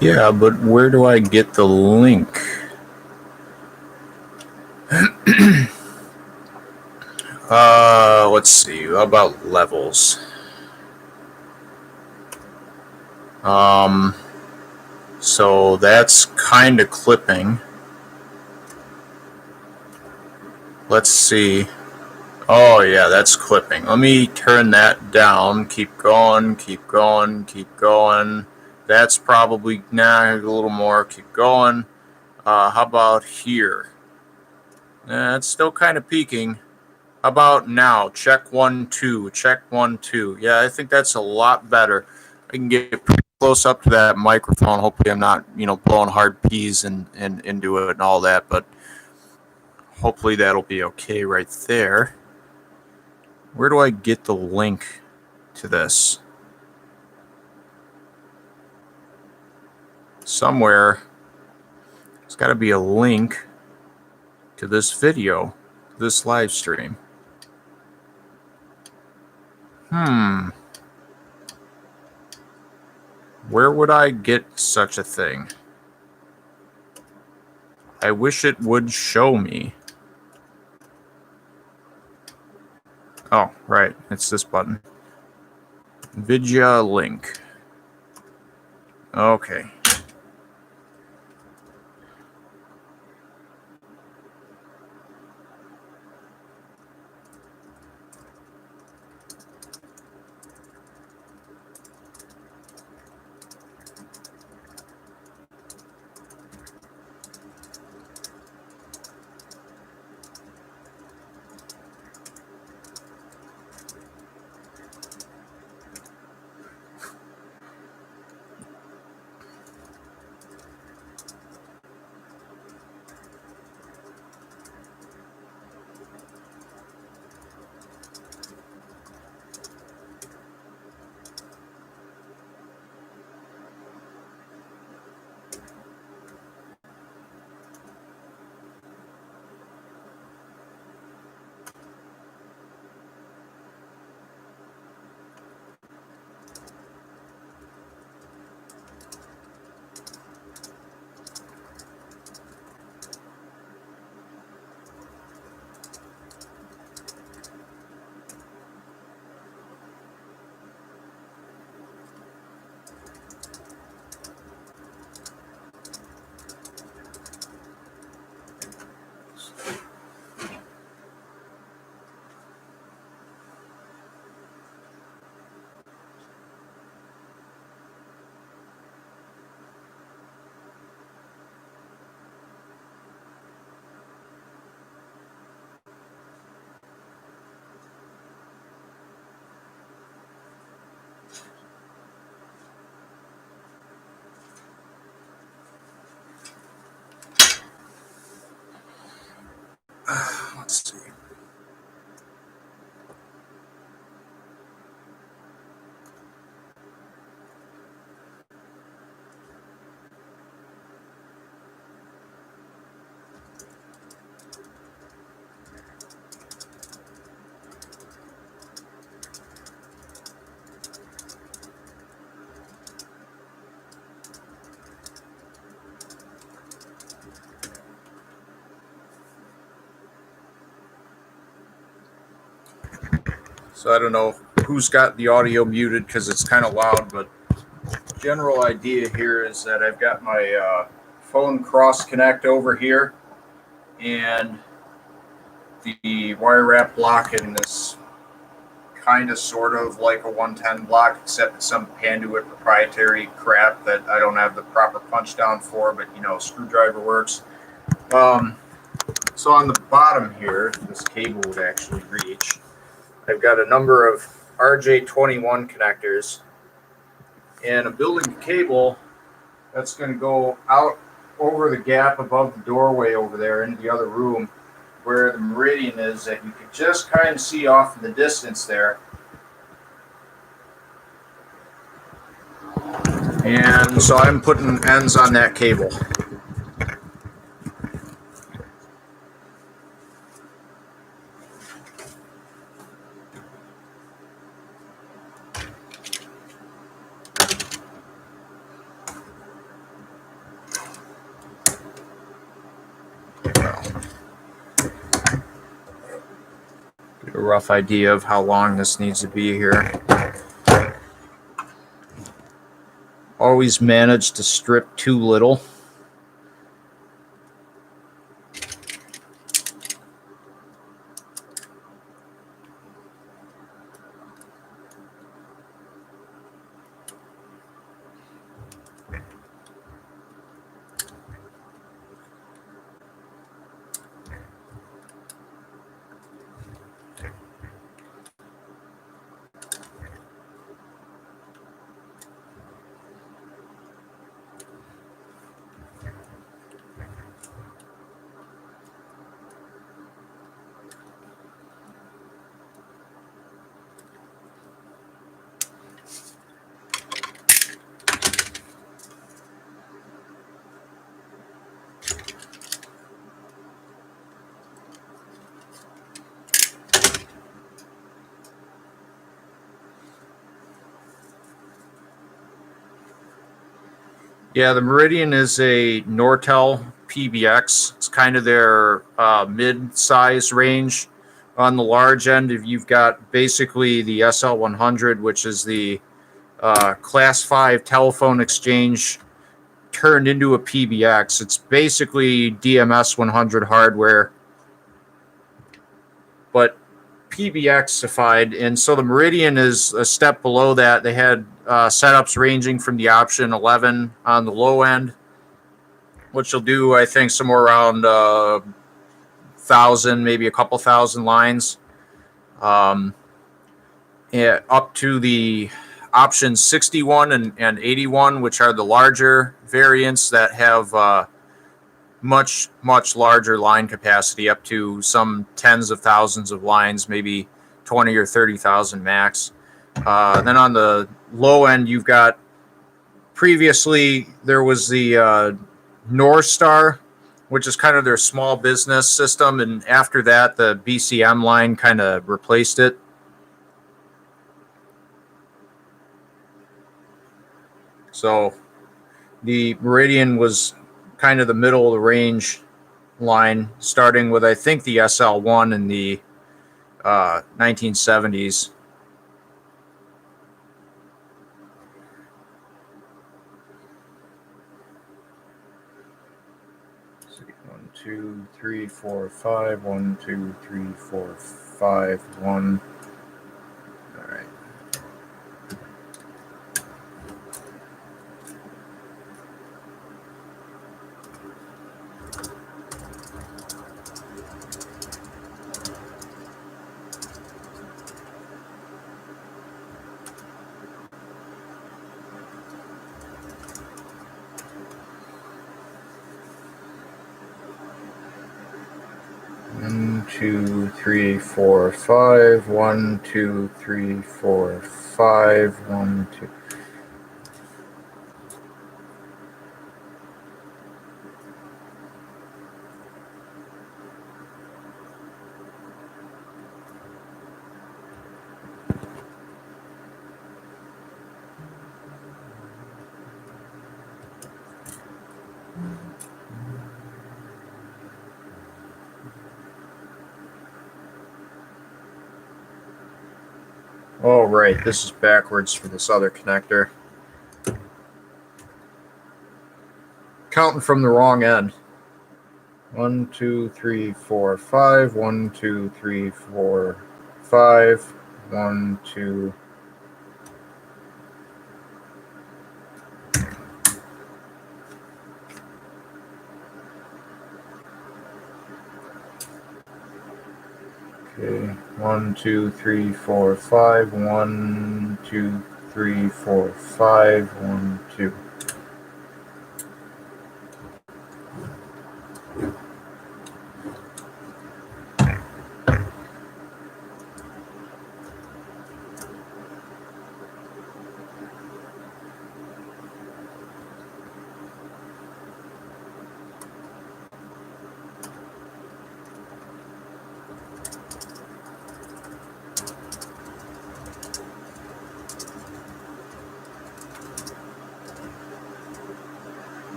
Yeah, but where do I get the link? Let's see. How about levels? So that's kind of clipping. Let's see. Oh yeah, that's clipping. Let me turn that down. Keep going, keep going, keep going. That's probably a little more. Keep going. How about here? It's still kind of peaking. How about now? Check 1, 2. Check 1, 2. Yeah, I think that's a lot better. I can get pretty close up to that microphone. Hopefully, I'm not, blowing hard P's and into it and all that. But hopefully, that'll be okay right there. Where do I get the link to this? Somewhere, there's got to be a link to this video, this live stream. Where would I get such a thing? I wish it would show me. Oh, right. It's this button. Vidya link. Okay. Let's see. So I don't know who's got the audio muted because it's kind of loud, but general idea here is that I've got my phone cross connect over here and the wire wrap block in this kind of sort of like a 110 block, except it's some Panduit proprietary crap that I don't have the proper punch down for, but screwdriver works. So on the bottom here, this cable would actually reach. I've got a number of RJ21 connectors and a building cable that's going to go out over the gap above the doorway over there into the other room where the meridian is that you can just kind of see off in the distance there. And so I'm putting ends on that cable. Get a rough idea of how long this needs to be here. Always manage to strip too little. Yeah, the Meridian is a Nortel PBX. It's kind of their mid-size range. On the large end, if you've got basically the SL100, which is the Class 5 telephone exchange turned into a PBX. It's basically DMS 100 hardware, but PBXified. And so the Meridian is a step below that. They had setups ranging from the option 11 on the low end, which will do, I think, somewhere around 1,000, maybe a couple thousand lines, up to the options 61 and 81, which are the larger variants that have much larger line capacity, up to some tens of thousands of lines, maybe 20 or 30,000 max. Then on the low end, you've got, previously there was the North Star, which is kind of their small business system, and after that the BCM line kind of replaced it. So the Meridian was kind of the middle of the range line, starting with, I think, the SL1 in the 1970s. Let's see, 1, 2, 3, 4, 5. 1, 2, 3, 4, 5. 1. All right. One, 2, 3, 4, 5. 1, 2, 3, 4, 5. 1, 2. Oh, right, this is backwards for this other connector. Counting from the wrong end. 1, 2, 3, 4, 5. 1, 2, 3, 4, 5. 1, 2. Okay. 1, 2, 3, 4, 5. 1, 2, 3, 4, 5. 1, 2.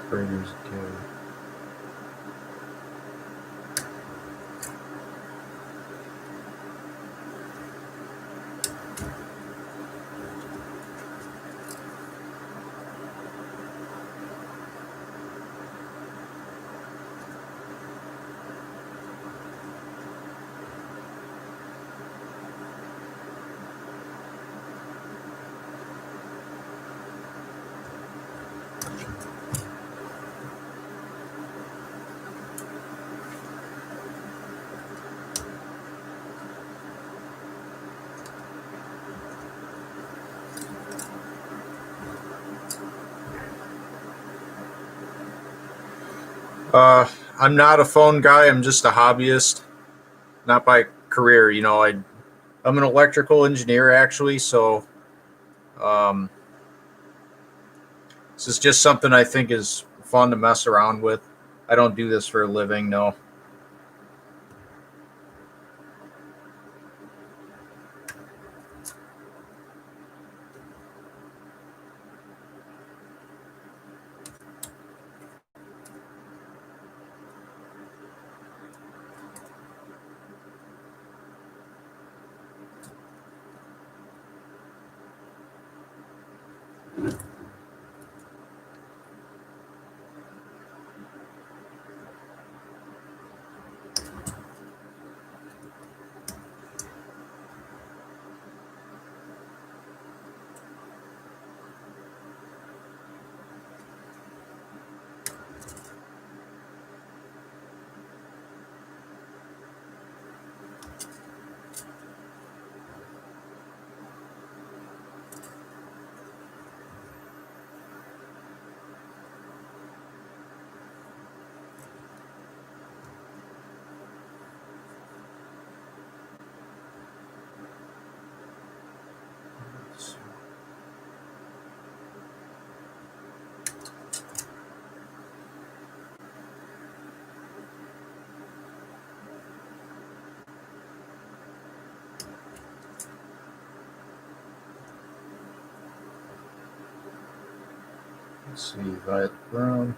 Operators go. I'm not a phone guy. I'm just a hobbyist, not by career. You know, I'm an electrical engineer actually, so um, this is just something I think is fun to mess around with. I don't do this for a living, no. Let's see, Violet Brown.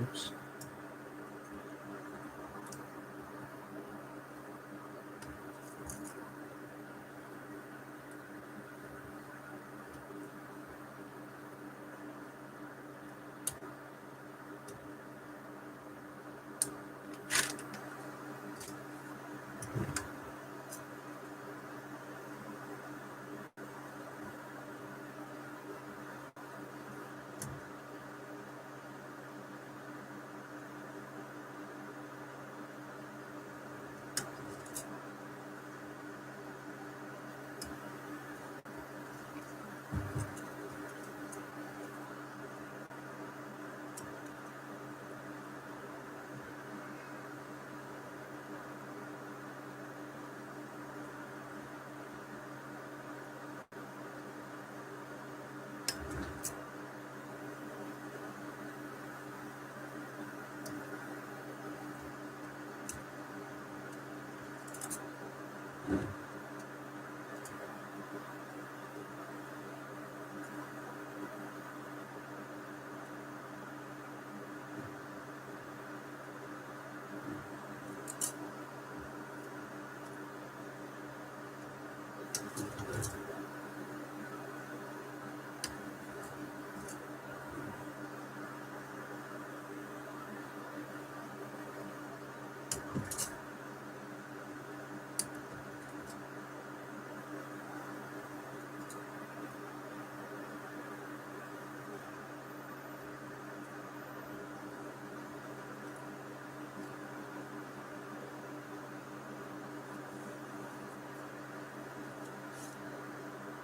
Oops.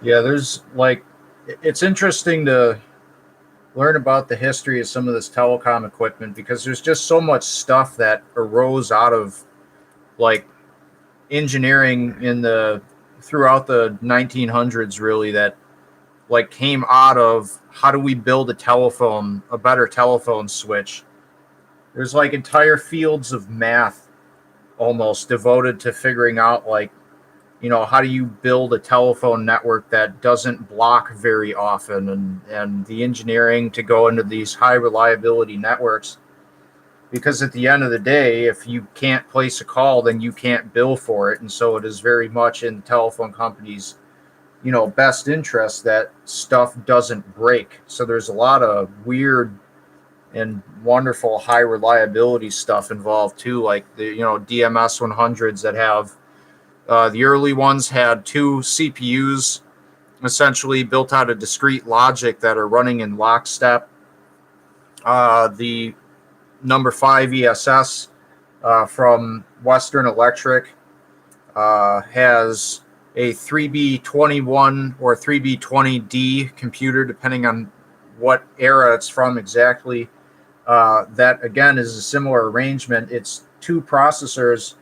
Yeah, there's like, it's interesting to learn about the history of some of this telecom equipment because there's just so much stuff that arose out of like engineering in the throughout the 1900s really that like came out of how do we build a better telephone switch. There's like entire fields of math almost devoted to figuring out like how do you build a telephone network that doesn't block very often, and the engineering to go into these high reliability networks. Because at the end of the day, if you can't place a call, then you can't bill for it. And so it is very much in the telephone companies, best interest that stuff doesn't break. So there's a lot of weird and wonderful high reliability stuff involved too, like the DMS 100s that have the early ones had two CPUs essentially built out of discrete logic that are running in lockstep. The number 5 ESS from Western Electric has a 3B21 or 3B20D computer, depending on what era it's from exactly. That, again, is a similar arrangement. It's two processors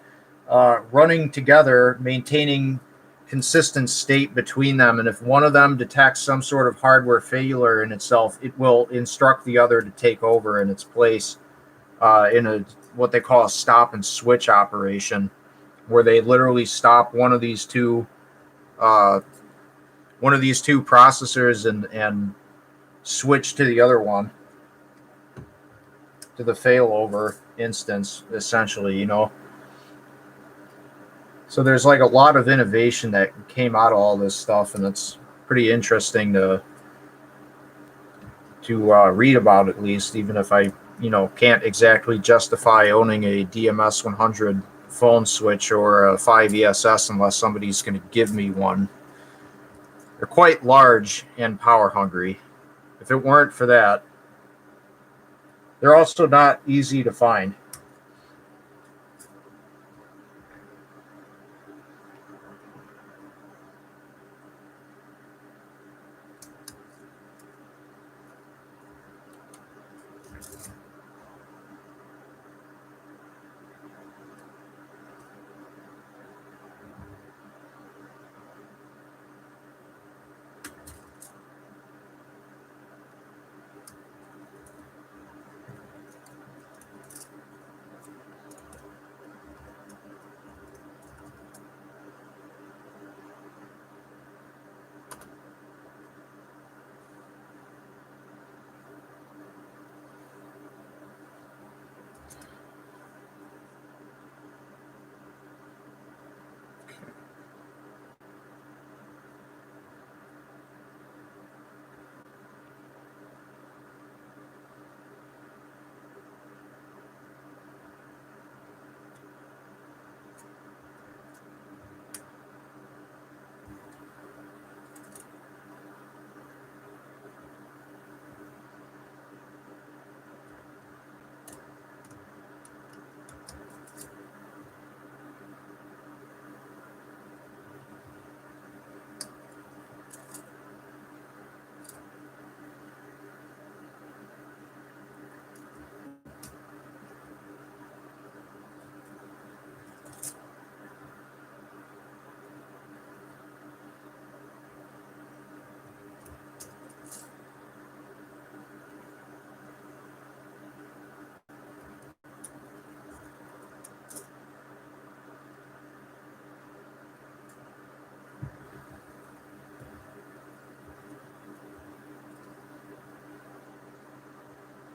running together, maintaining consistent state between them. And if one of them detects some sort of hardware failure in itself, it will instruct the other to take over in its place in what they call a stop and switch operation, where they literally stop one of these two processors and switch to the other one, to the failover instance, essentially. So there's like a lot of innovation that came out of all this stuff, and it's pretty interesting to read about, at least, even if I can't exactly justify owning a DMS 100 phone switch or a 5 ESS unless somebody's going to give me one. They're quite large and power hungry. If it weren't for that, they're also not easy to find.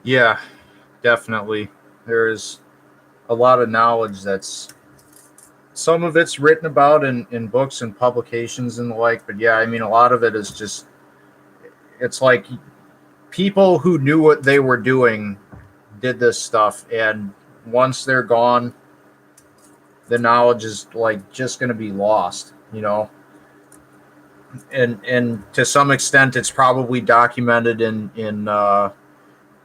Yeah, definitely. There's a lot of knowledge that's, some of it's written about in books and publications and the like, but yeah, I mean, a lot of it is just, it's like people who knew what they were doing did this stuff, and once they're gone, the knowledge is like just going to be lost. And to some extent, it's probably documented in a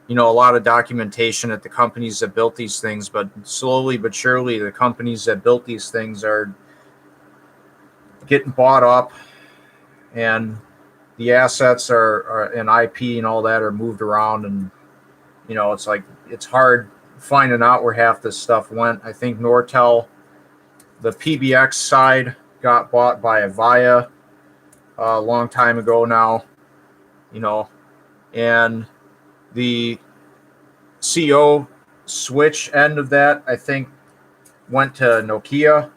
lot of documentation at the companies that built these things, but slowly but surely, the companies that built these things are getting bought up, and the assets are and IP and all that are moved around, and it's like it's hard finding out where half this stuff went. I think Nortel, the PBX side, got bought by Avaya a long time ago now, and the CO switch end of that, I think, went to Nokia.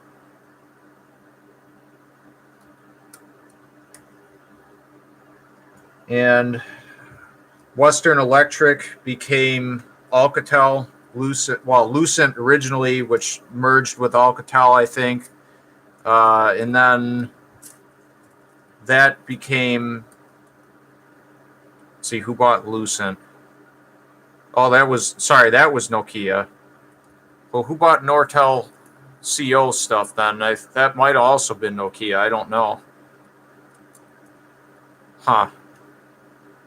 And Western Electric became Alcatel. Lucent originally, which merged with Alcatel, I think. And then that became, let's see, who bought Lucent? Oh, that was Nokia. Well, who bought Nortel CO stuff then? That might have also been Nokia. I don't know. Huh.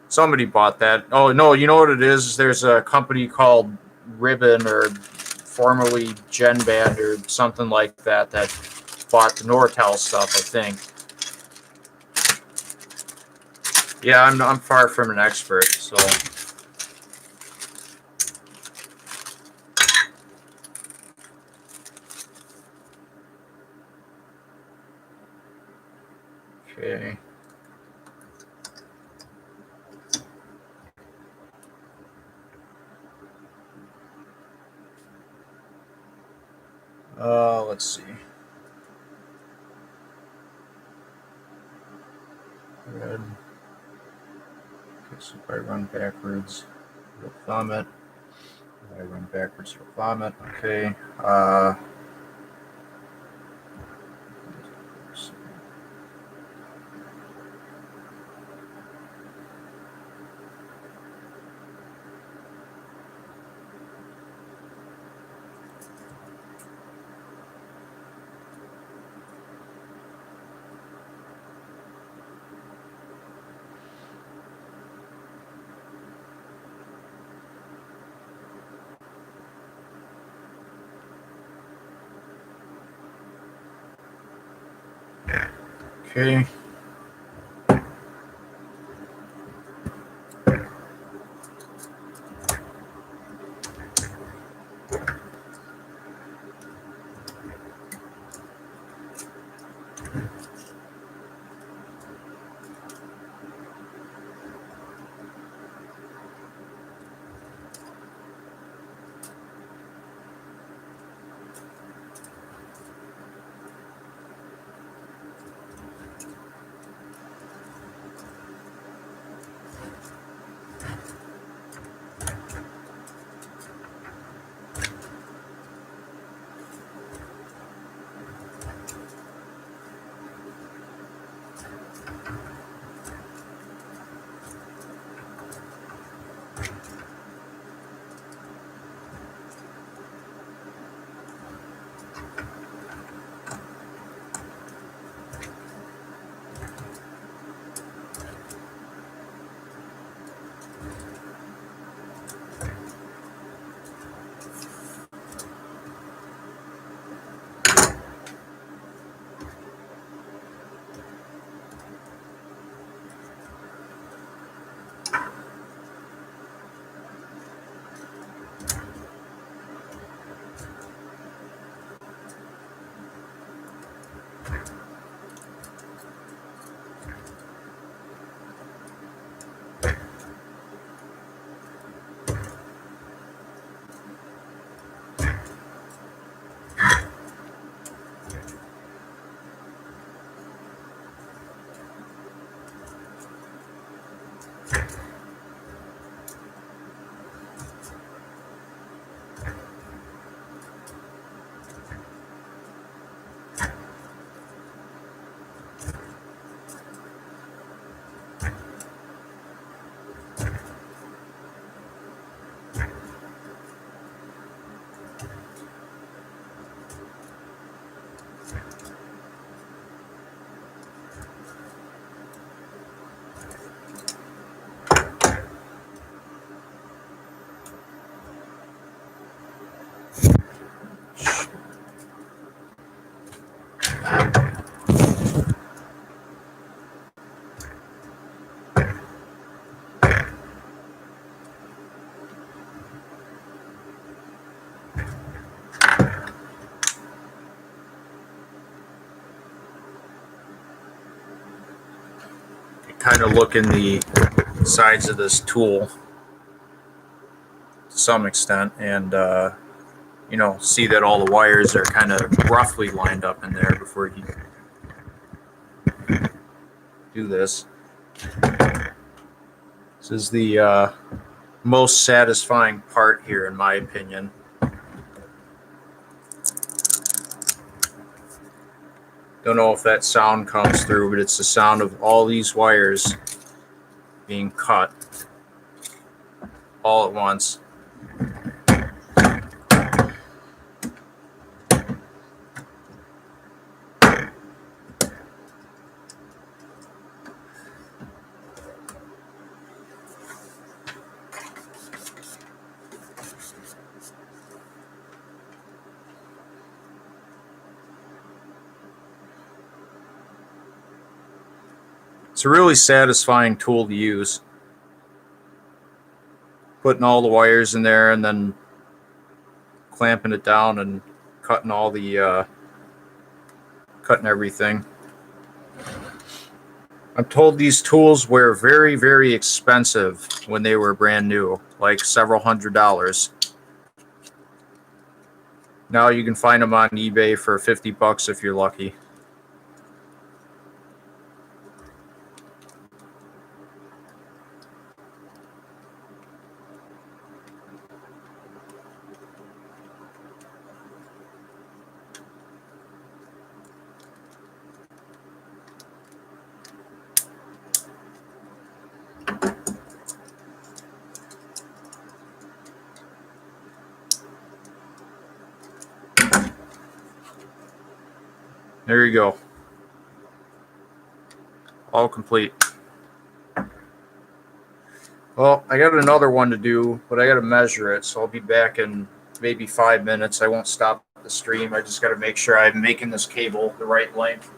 Somebody bought that. Oh, no, you know what it is? There's a company called Ribbon, or formerly Genband or something like that, that bought the Nortel stuff, I think. Yeah, I'm far from an expert, so. Okay. Let's see. Red. Okay, so if I run backwards, it'll vomit. If I run backwards, it'll vomit. Okay. Okay. Kind of look in the sides of this tool to some extent, and see that all the wires are kind of roughly lined up in there before you do this. This is the most satisfying part here, in my opinion. Don't know if that sound comes through, but it's the sound of all these wires being cut all at once. It's a really satisfying tool to use. Putting all the wires in there and then clamping it down and cutting all the cutting everything. I'm told these tools were very, very expensive when they were brand new, like several $100s. Now you can find them on eBay for $50 if you're lucky. There you go. All complete. Well, I got another one to do, but I got to measure it, so I'll be back in maybe 5 minutes. I won't stop the stream. I just got to make sure I'm making this cable the right length.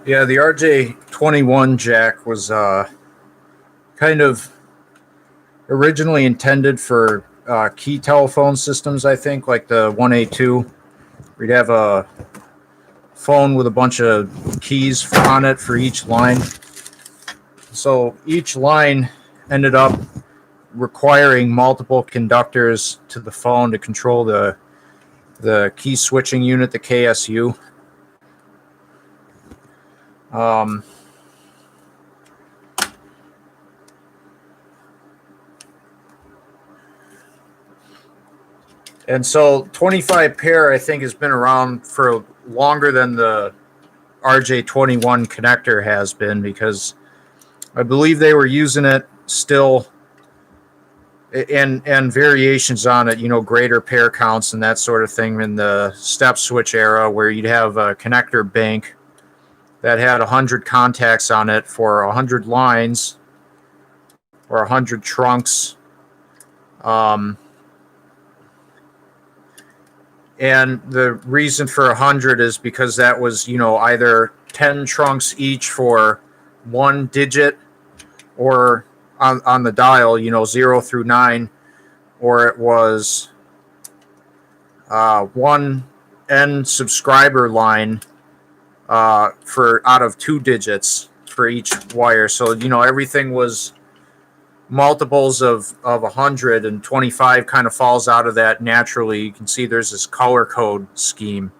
Yeah, the RJ21 jack was kind of originally intended for key telephone systems, I think, like the 1A2. We'd have a phone with a bunch of keys on it for each line. So each line ended up requiring multiple conductors to the phone to control the key switching unit, the KSU. And so 25 pair, I think, has been around for longer than the RJ21 connector has been, because I believe they were using it still, and variations on it, greater pair counts and that sort of thing in the step switch era, where you'd have a connector bank that had 100 contacts on it for 100 lines or 100 trunks. And the reason for 100 is because that was, either 10 trunks each for one digit, or on the dial, 0 through 9, or it was one N subscriber line for out of 2 digits for each wire. So, everything was multiples of 100, and 25 kind of falls out of that naturally. You can see there's this color code scheme.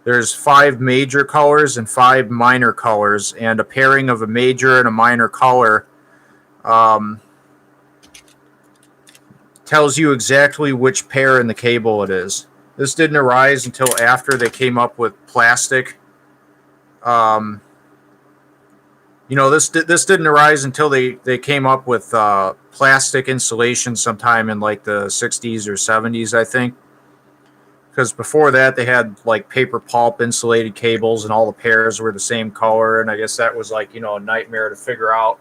There's 5 major colors and 5 minor colors, and a pairing of a major and a minor color tells you exactly which pair in the cable it is. This didn't arise until after they came up with plastic. This didn't arise until they came up with plastic insulation sometime in like the 60s or 70s, I think. Because before that, they had like paper pulp insulated cables, and all the pairs were the same color. And I guess that was like, a nightmare to figure out.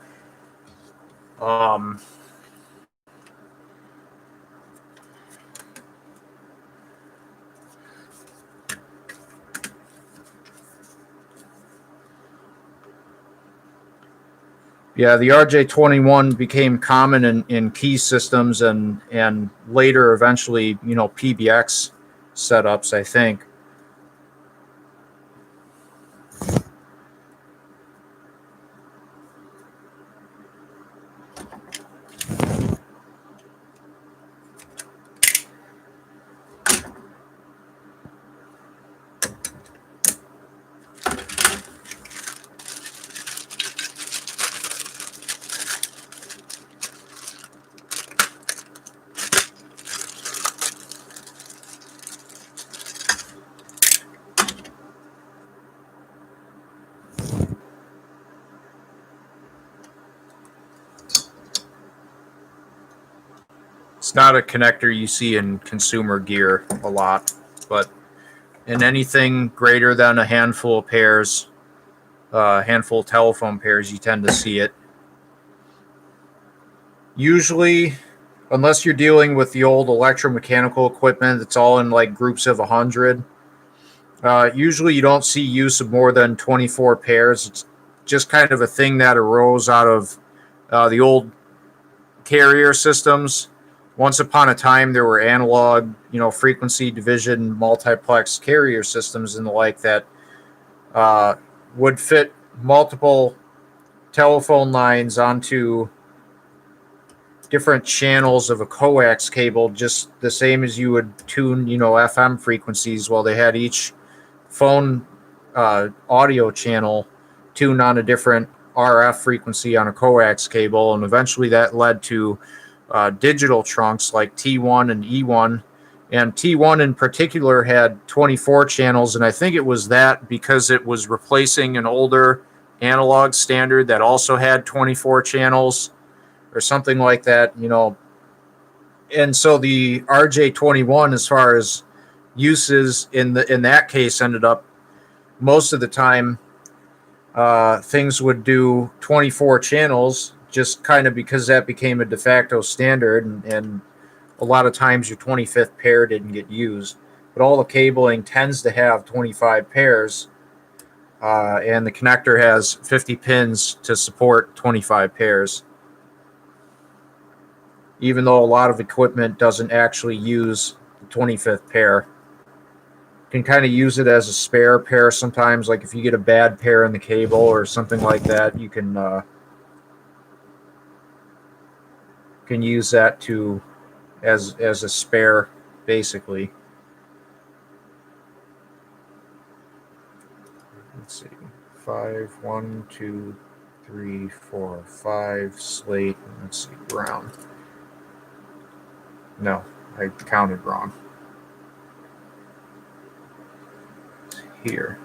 Yeah, the RJ21 became common in key systems, and later eventually, PBX setups, I think. It's not a connector you see in consumer gear a lot, but in anything greater than a handful of pairs, handful of telephone pairs, you tend to see it. Usually, unless you're dealing with the old electromechanical equipment that's all in like groups of 100, usually you don't see use of more than 24 pairs. It's just kind of a thing that arose out of the old carrier systems. Once upon a time, there were analog, frequency division multiplex carrier systems and the like that would fit multiple telephone lines onto different channels of a coax cable, just the same as you would tune, FM frequencies. Well, they had each phone audio channel tuned on a different RF frequency on a coax cable, and eventually that led to digital trunks like T1 and E1. And T1 in particular had 24 channels, and I think it was that because it was replacing an older analog standard that also had 24 channels or something like that, And so the RJ21, as far as uses in that case, ended up most of the time things would do 24 channels, just kind of because that became a de facto standard, and a lot of times your 25th pair didn't get used. But all the cabling tends to have 25 pairs, and the connector has 50 pins to support 25 pairs. Even though a lot of equipment doesn't actually use the 25th pair. You can kind of use it as a spare pair sometimes, like if you get a bad pair in the cable or something like that, you can use that to as a spare, basically. Let's see, 5, 1, 2, 3, 4, 5 slate. Let's see, ground. No, I counted wrong. here.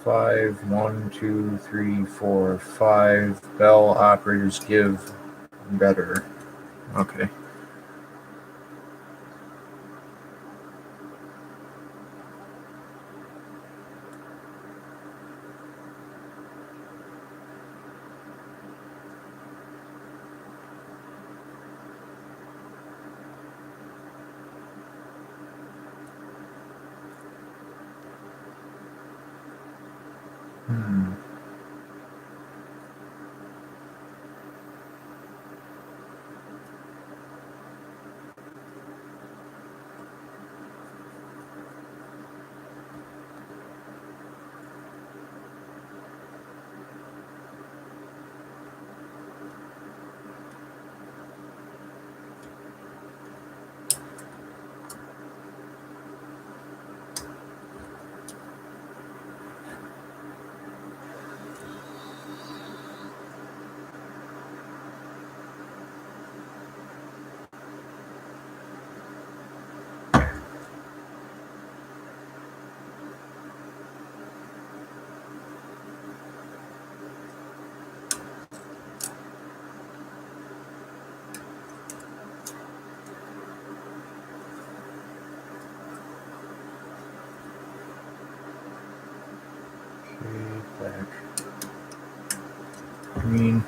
5, 1, 2, 3, 4, 5. Bell operators give better. Okay. Black, green.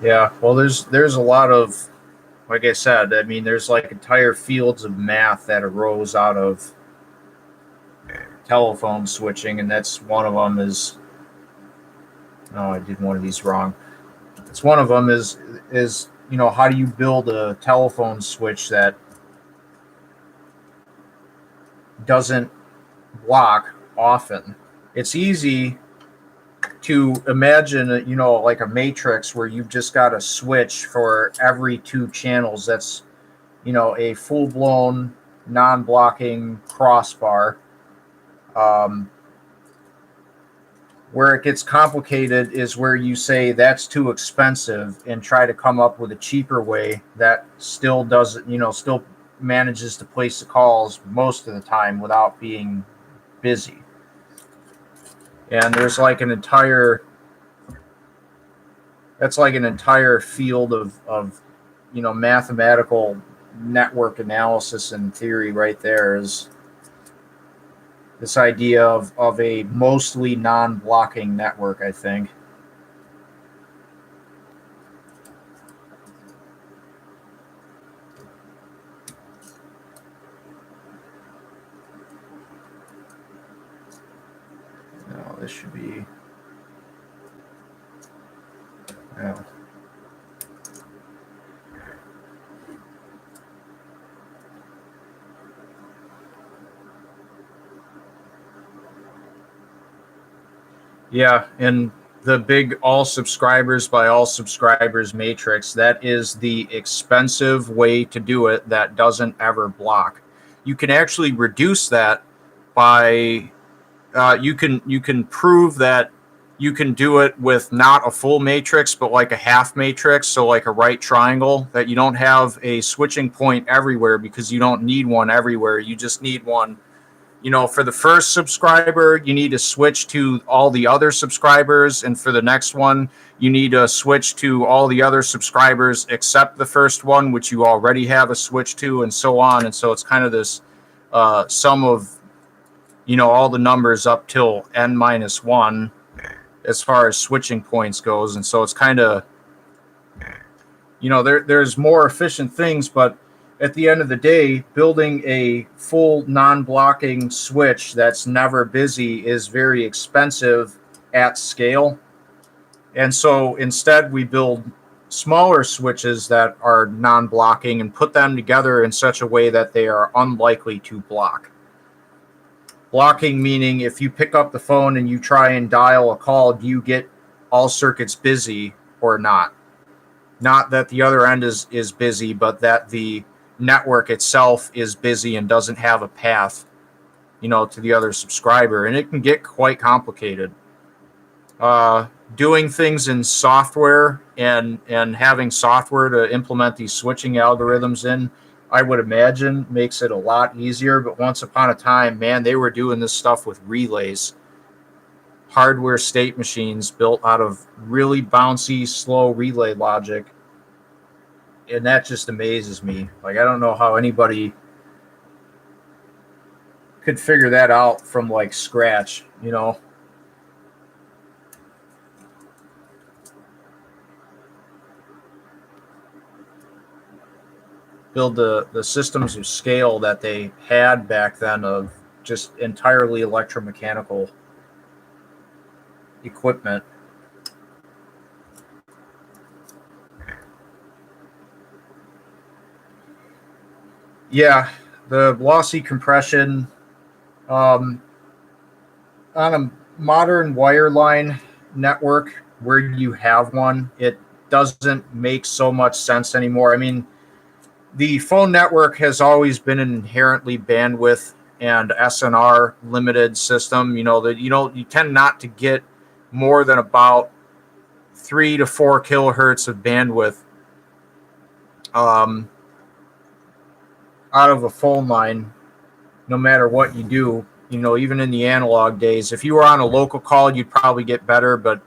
Yeah, well, there's a lot of, like I said, I mean, there's like entire fields of math that arose out of telephone switching, and that's one of them is, oh, I did one of these wrong. It's one of them is how do you build a telephone switch that doesn't block often? It's easy to imagine, like a matrix where you've just got a switch for every 2 channels. That's, a full-blown non-blocking crossbar. Where it gets complicated is where you say that's too expensive and try to come up with a cheaper way that still doesn't, still manages to place the calls most of the time without being busy. And there's like an entire field of mathematical network analysis and theory right there, is this idea of a mostly non-blocking network, I think. No, this should be... Oh. Yeah, and the big all subscribers by all subscribers matrix, that is the expensive way to do it that doesn't ever block. You can actually reduce that by you can prove that you can do it with not a full matrix but like a half matrix, so like a right triangle, that you don't have a switching point everywhere because you don't need one everywhere. You just need one. For the first subscriber, you need to switch to all the other subscribers. And for the next one, you need to switch to all the other subscribers except the first one, which you already have a switch to, and so on. And so it's kind of this sum of, all the numbers up till n-1 as far as switching points goes. And so it's kind of, there's more efficient things, but at the end of the day, building a full non-blocking switch that's never busy is very expensive at scale. And so instead we build smaller switches that are non-blocking and put them together in such a way that they are unlikely to block. Blocking meaning if you pick up the phone and you try and dial a call, do you get all circuits busy or not? Not that the other end is busy, but that the network itself is busy and doesn't have a path, to the other subscriber, and it can get quite complicated. Doing things in software and having software to implement these switching algorithms in, I would imagine, makes it a lot easier. But once upon a time, man, they were doing this stuff with relays, hardware state machines built out of really bouncy, slow relay logic. And that just amazes me. Like, I don't know how anybody could figure that out from like scratch, build the systems of scale that they had back then of just entirely electromechanical equipment. Yeah, the lossy compression on a modern wireline network where you have one, it doesn't make so much sense anymore. I mean, the phone network has always been an inherently bandwidth and SNR limited system. That you tend not to get more than about 3 to 4 kilohertz of bandwidth out of a phone line, no matter what you do. Even in the analog days, if you were on a local call, you'd probably get better. But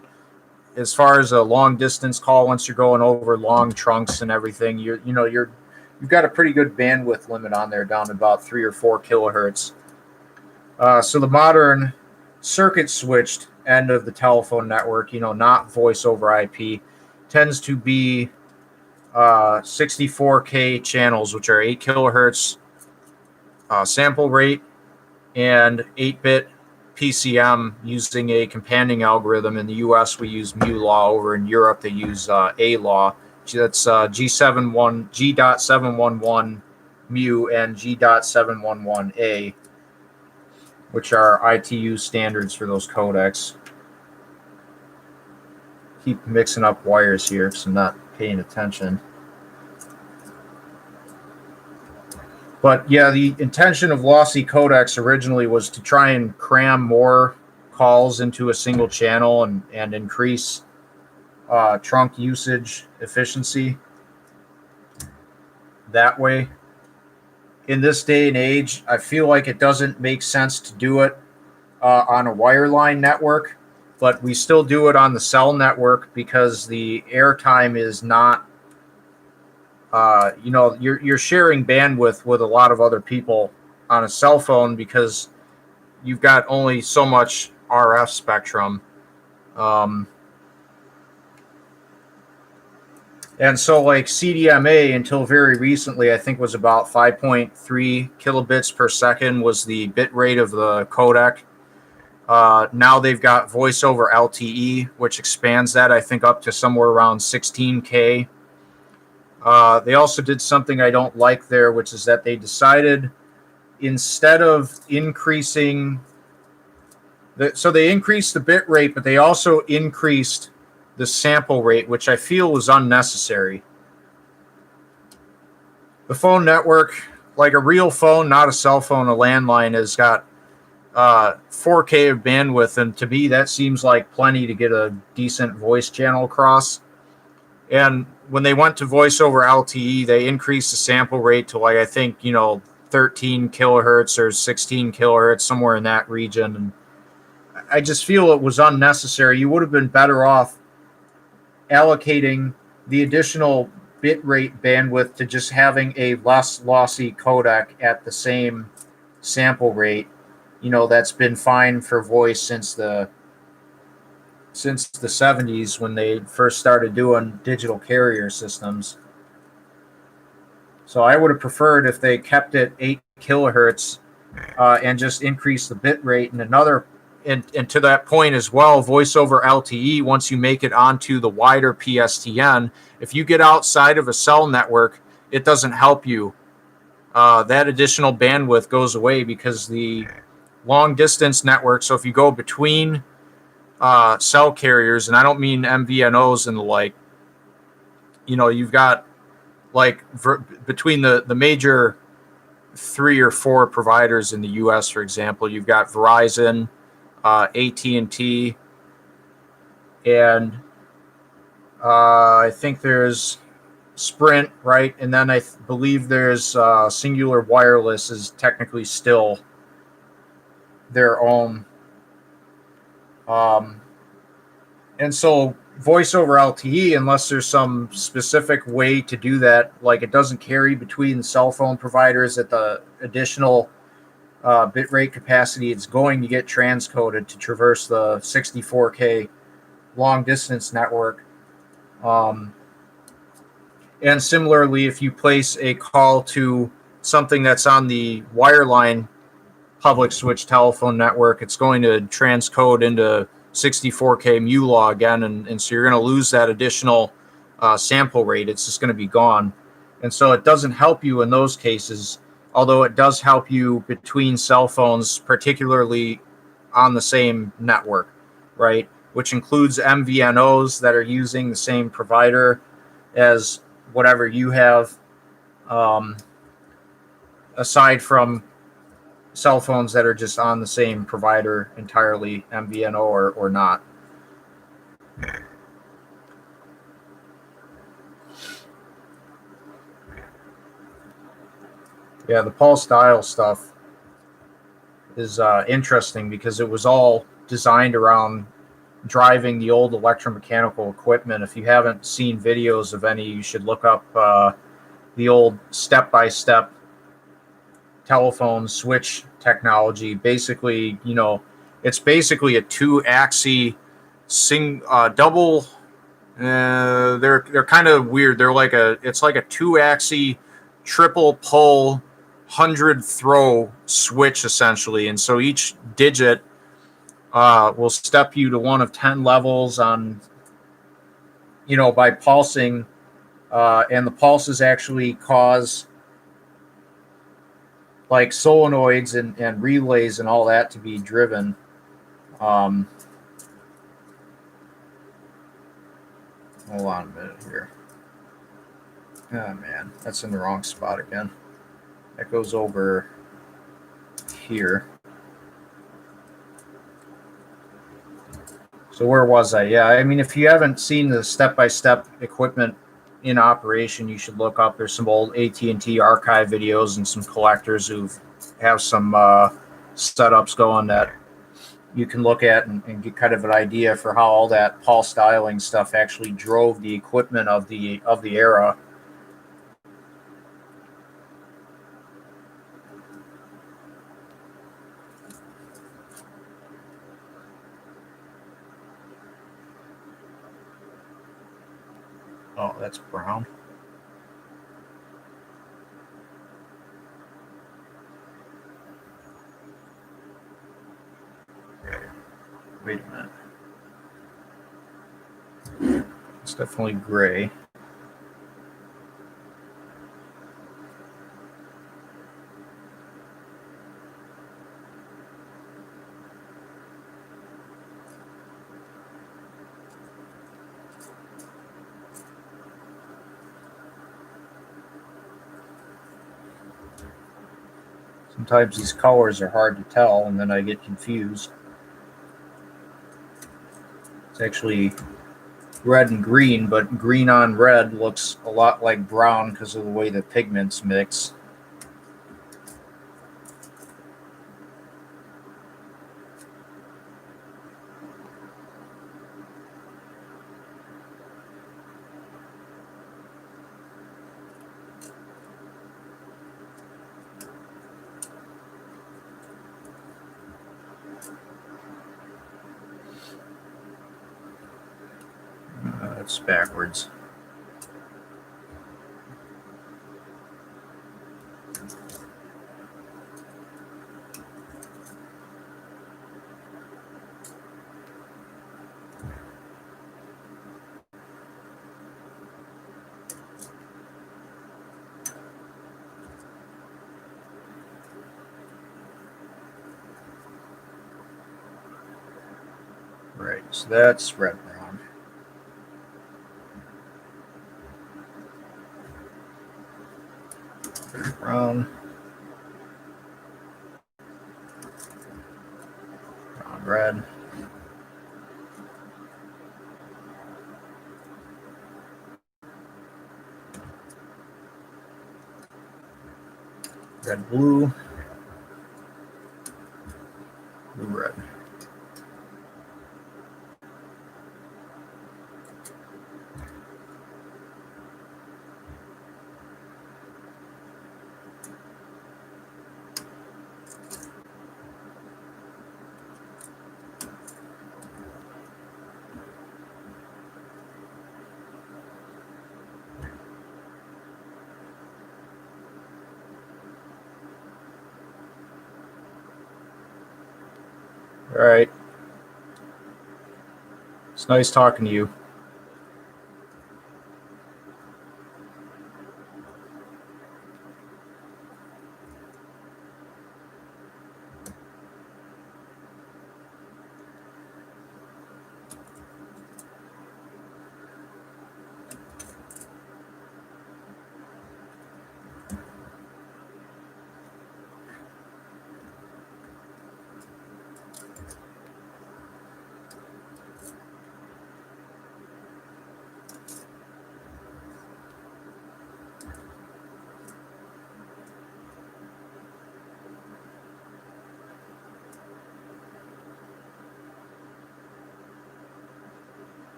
as far as a long distance call, once you're going over long trunks and everything, you've got a pretty good bandwidth limit on there, down to about 3 or 4 kilohertz. So the modern circuit switched end of the telephone network, not voice over IP, tends to be 64K channels, which are 8 kilohertz sample rate and 8-bit PCM using a companion algorithm. In the US, we use mu law. Over in Europe, they use A law. That's G.711 mu and G.711A, which are ITU standards for those codecs. Keep mixing up wires here because I'm not paying attention. But yeah, the intention of lossy codecs originally was to try and cram more calls into a single channel and increase trunk usage efficiency that way. In this day and age, I feel like it doesn't make sense to do it on a wireline network, but we still do it on the cell network because the airtime is not, you're sharing bandwidth with a lot of other people on a cell phone because you've got only so much RF spectrum. And so like CDMA until very recently, I think was about 5.3 kilobits per second was the bit rate of the codec. Now they've got voice over LTE, which expands that, I think, up to somewhere around 16K. They also did something I don't like there, which is that they decided instead of increasing, so they increased the bit rate, but they also increased the sample rate, which I feel was unnecessary. The phone network, like a real phone, not a cell phone, a landline, has got 4K of bandwidth, and to me that seems like plenty to get a decent voice channel across. And when they went to voice over LTE, they increased the sample rate to like, I think, 13 kilohertz or 16 kilohertz, somewhere in that region. And I just feel it was unnecessary. You would have been better off allocating the additional bit rate bandwidth to just having a less lossy codec at the same sample rate. That's been fine for voice since the 70s when they first started doing digital carrier systems. So I would have preferred if they kept it 8 kilohertz and just increased the bit rate. And to that point as well, voice over LTE, once you make it onto the wider PSTN, if you get outside of a cell network, it doesn't help you. That additional bandwidth goes away because the long distance network, so if you go between cell carriers, and I don't mean MVNOs and the like, you've got like between the major 3 or 4 providers in the U.S., for example, you've got Verizon, AT&T, and I think there's Sprint, right? And then I believe there's Singular Wireless is technically still their own. And so voice over LTE, unless there's some specific way to do that, like it doesn't carry between cell phone providers at the additional bit rate capacity, it's going to get transcoded to traverse the 64K long distance network. And similarly, if you place a call to something that's on the wireline public switch telephone network, it's going to transcode into 64K MULA again, and so you're going to lose that additional sample rate. It's just going to be gone. And so it doesn't help you in those cases, although it does help you between cell phones, particularly on the same network, right? Which includes MVNOs that are using the same provider as whatever you have, aside from cell phones that are just on the same provider entirely, MVNO or not. Yeah, the pulse dial stuff is interesting because it was all designed around driving the old electromechanical equipment. If you haven't seen videos of any, you should look up the old step-by-step telephone switch technology. Basically, it's basically a 2-axis double. They're kind of weird. It's like a 2-axis triple pull 100 throw switch essentially, and so each digit will step you to one of 10 levels on, by pulsing, and the pulses actually cause like solenoids and relays and all that to be driven. Hold on a minute here. Oh man, that's in the wrong spot again. That goes over here. So where was I? Yeah, I mean, if you haven't seen the step-by-step equipment in operation, you should look up. There's some old AT&T archive videos and some collectors who have some setups going that you can look at and get kind of an idea for how all that pulse dialing stuff actually drove the equipment of the era. Oh, that's brown. Wait a minute. It's definitely gray. Sometimes these colors are hard to tell, and then I get confused. It's actually red and green, but green on red looks a lot like brown because of the way the pigments mix. It's backwards. Right, so that's red-brown. brown, red, red, blue, blue, red. All right. It's nice talking to you.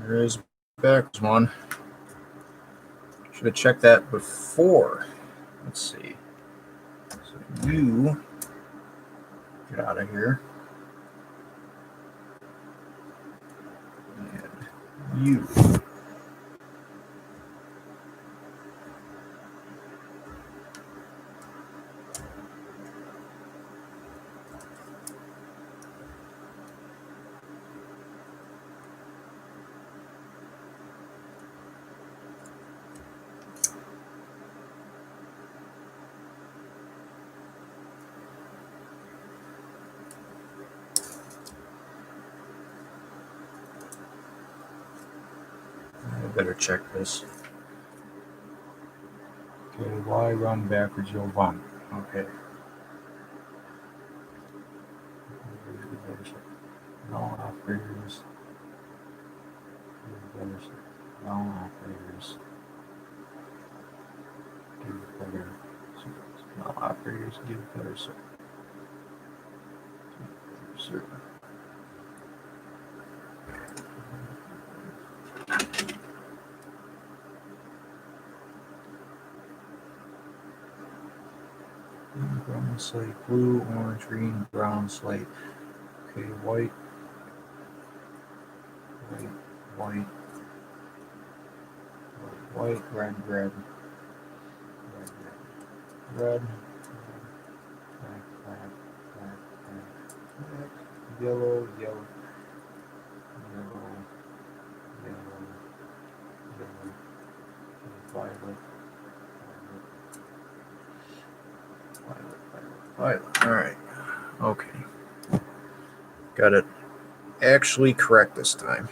There's back one. Should have checked that before. Let's see. So you get out of here. And you. I better check this. Okay, why run backwards? You'll bump. Okay. No operators. No operators. Give better. No operators give better service. Brown slate, blue, orange, green, brown slate. Okay, white, white, red, red, black, yellow, violet. All right. Okay. Got it actually correct this time.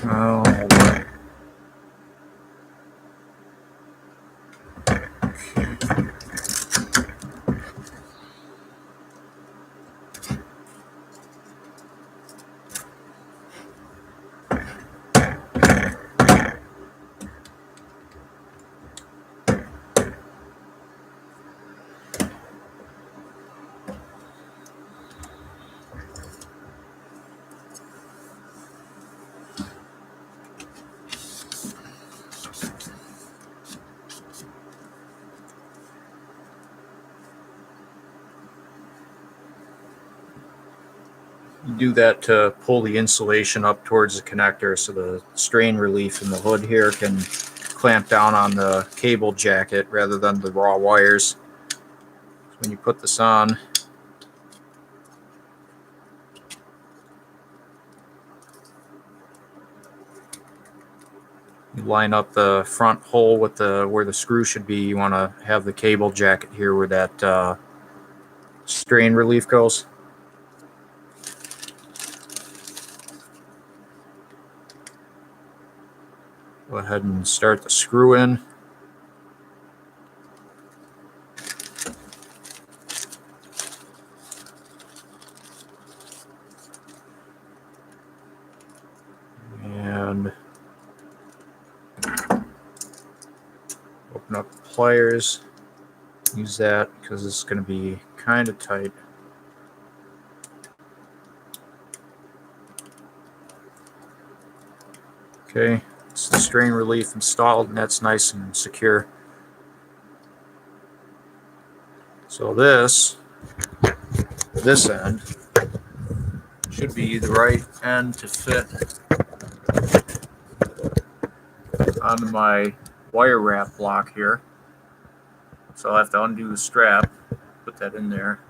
Oh, you do that to pull the insulation up towards the connector so the strain relief in the hood here can clamp down on the cable jacket rather than the raw wires. When you put this on, you line up the front hole with where the screw should be. You want to have the cable jacket here where that strain relief goes. Go ahead and start the screw in. And open up the pliers. Use that because it's going to be kind of tight. Okay, it's the strain relief installed and that's nice and secure. So this end should be the right end to fit onto my wire wrap block here. So I'll have to undo the strap, put that in there.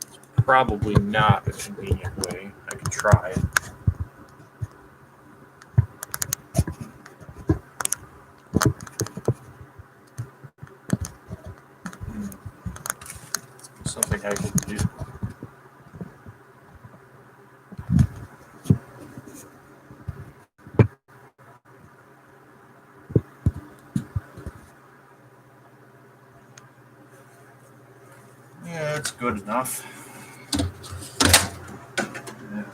It's probably not a convenient way. I could try. Something I could do. Yeah, that's good enough. Yeah.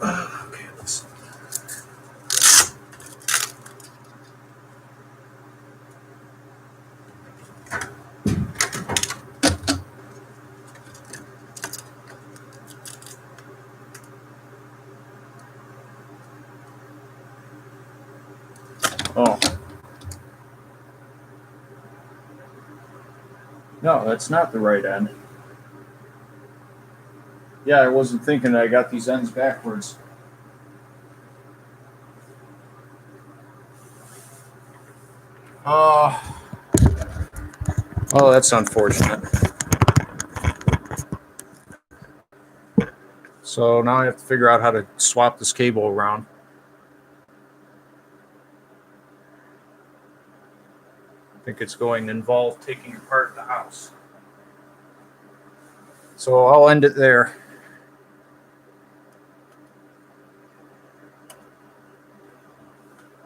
Okay, let's. Oh. No, that's not the right end. Yeah, I wasn't thinking I got these ends backwards. Oh, that's unfortunate. So now I have to figure out how to swap this cable around. I think it's going to involve taking apart the house. So I'll end it there.